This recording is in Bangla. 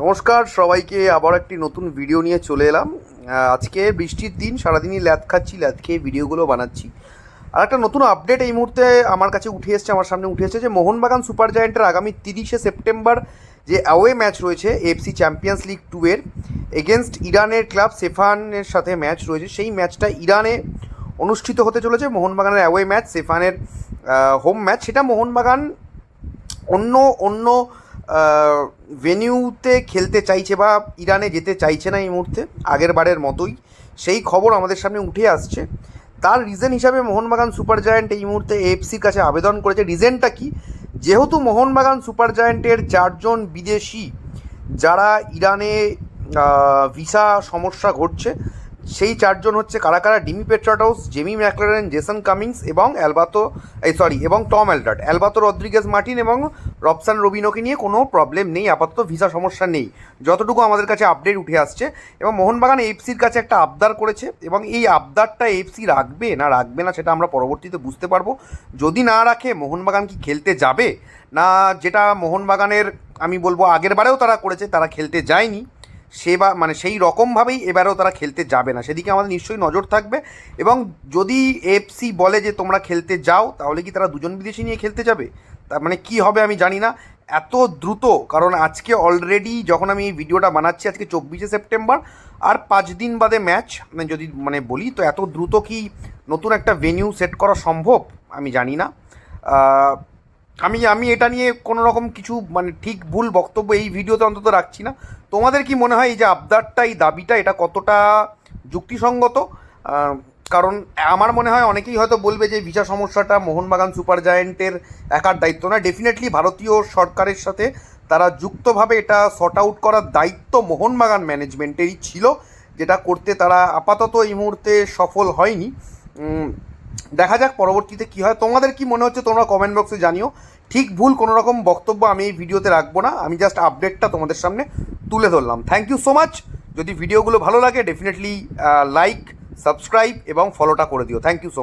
নমস্কার সবাইকে, আবার একটি নতুন ভিডিও নিয়ে চলে এলাম। আজকে বৃষ্টির দিন, সারাদিনই ল্যাদ খাচ্ছি, ল্যাদ খেয়ে ভিডিওগুলো বানাচ্ছি। আর একটা নতুন আপডেট এই মুহূর্তে আমার কাছে উঠে এসছে, আমার সামনে উঠে এসেছে যে মোহনবাগান সুপার জায়ান্টের আগামী 30শে সেপ্টেম্বর যে অ্যাওয়ে ম্যাচ রয়েছে এফসি চ্যাম্পিয়ন্স লিগ 2 এর এগেনস্ট ইরানের ক্লাব সেফানের সাথে ম্যাচ রয়েছে, সেই ম্যাচটা ইরানে অনুষ্ঠিত হতে চলেছে। মোহনবাগানের অ্যাওয়ে ম্যাচ, সেফানের হোম ম্যাচ। সেটা মোহনবাগান অন্য অন্য ভেনিউতে খেলতে চাইছে বা ইরানে যেতে চাইছে না এই মুহূর্তে, আগের বারের মতোই সেই খবর আমাদের সামনে উঠে আসছে। তার রিজন হিসাবে মোহনবাগান সুপার জায়ান্ট এই মুহূর্তে এএফসির কাছে আবেদন করেছে। রিজনটা কি? যেহেতু মোহনবাগান সুপার জায়ান্টের 4জন বিদেশি যারা ইরানে ভিসা সমস্যা ঘটছে, সেই 4জন হচ্ছে কারা কারা: Dimi Petratos, Jamie Maclaren, Jason Cummings এবং এবং Tom Aldred. Alberto Rodriguez Martin এবং রবসান রবিনোকে নিয়ে কোনো প্রবলেম নেই, আপাতত ভিসা সমস্যা নেই, যতটুকু আমাদের কাছে আপডেট উঠে আসছে। এবং মোহনবাগান এফসির কাছে একটা আবদার করেছে, এবং এই আবদারটা এফসি রাখবে না সেটা আমরা পরবর্তীতে বুঝতে পারবো। যদি না রাখে, মোহনবাগান কি খেলতে যাবে না, যেটা মোহনবাগানের আমি বলবো আগের বারেও তারা করেছে, তারা খেলতে যায়নি, সেই রকমভাবেই এবারেও তারা খেলতে যাবে না, সেদিকে আমাদের নিশ্চয়ই নজর থাকবে। এবং যদি এফসি বলে যে তোমরা খেলতে যাও, তাহলে কি তারা 2জন বিদেশি নিয়ে খেলতে যাবে? তার মানে কী হবে আমি জানি না এত দ্রুত। কারণ আজকে অলরেডি যখন আমি এই ভিডিওটা বানাচ্ছি, আজকে 24শে সেপ্টেম্বর, আর 5 দিন বাদে ম্যাচ। যদি বলি তো এত দ্রুত কি নতুন একটা ভেনিউ সেট করা সম্ভব? আমি জানি না। আমি এটা নিয়ে কোনো রকম কিছু ঠিক ভুল বক্তব্য এই ভিডিওতে অন্তত রাখছি না। তোমাদের কি মনে হয় এই যে আবদারটা, এই দাবিটা, এটা কতটা যুক্তিসঙ্গত? কারণ আমার মনে হয় অনেকেই হয়তো বলবে যে ভিসা সমস্যাটা মোহনবাগান সুপার জায়ান্টের একার দায়িত্ব না। ডেফিনেটলি ভারতীয় সরকারের সাথে তারা যুক্তভাবে এটা সর্ট আউট করার দায়িত্ব মোহনবাগান ম্যানেজমেন্টেরই ছিল, যেটা করতে তারা আপাতত এই মুহূর্তে সফল হয়নি। দেখা যাক পরবর্তীতে কী হয়। তোমাদের কি মনে হচ্ছে তোমরা কমেন্ট বক্সে জানিও। ঠিক ভুল কোনো রকম বক্তব্য আমি এই ভিডিওতে রাখবো না, আমি জাস্ট আপডেটটা তোমাদের সামনে তুলে ধরলাম। Thank you so much. যদি ভিডিওগুলো ভালো লাগে, ডেফিনেটলি লাইক, সাবস্ক্রাইব এবং ফলোটা করে দিও। Thank you so much.